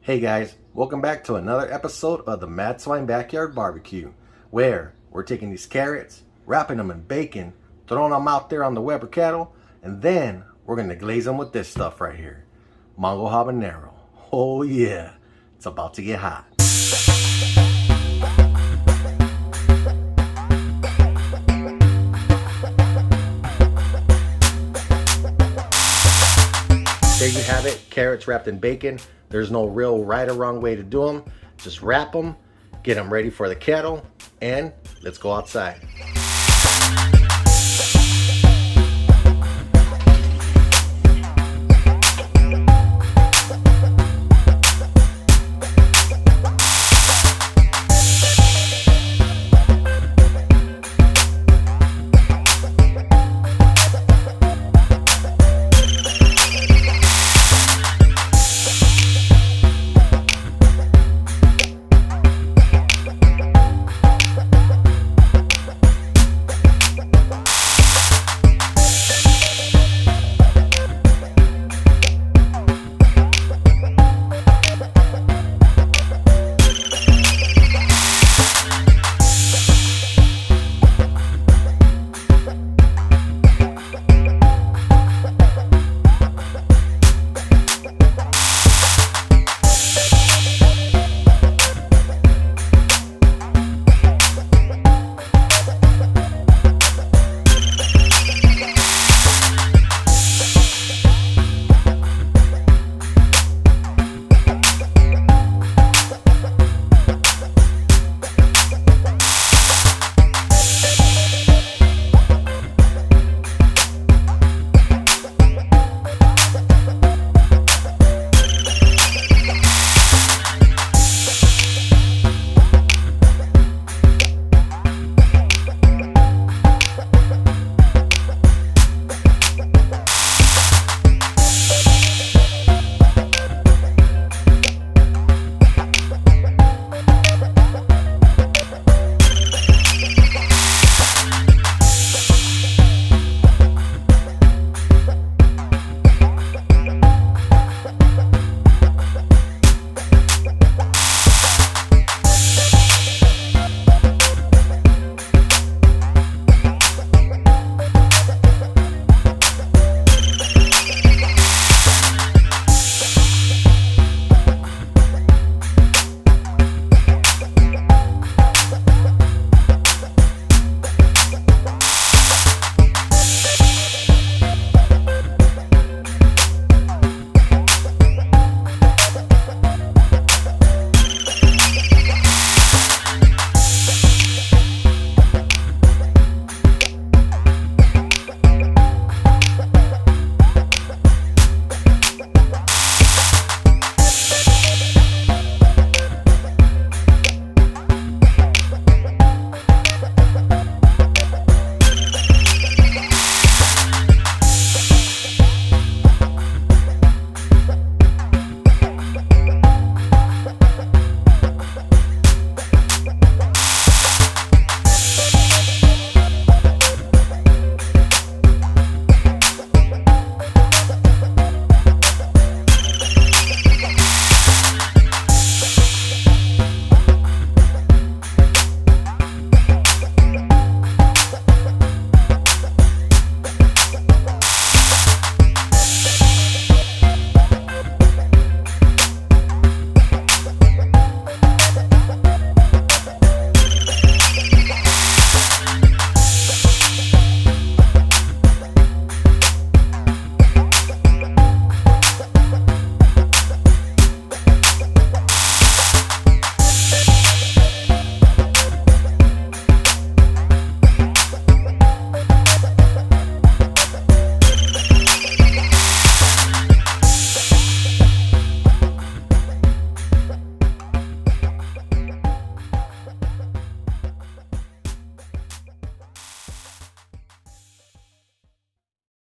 Hey guys, welcome back to another episode of the Mad Swine Backyard Barbecue, where we're taking these carrots, wrapping them in bacon, throwing them out there on the Weber Kettle, and then we're going to glaze them with this stuff right here, Mango Habanero. Oh yeah, it's about to get hot. There you have it, carrots wrapped in bacon. There's no real right or wrong way to do them. Just wrap them, get them ready for the kettle, and let's go outside.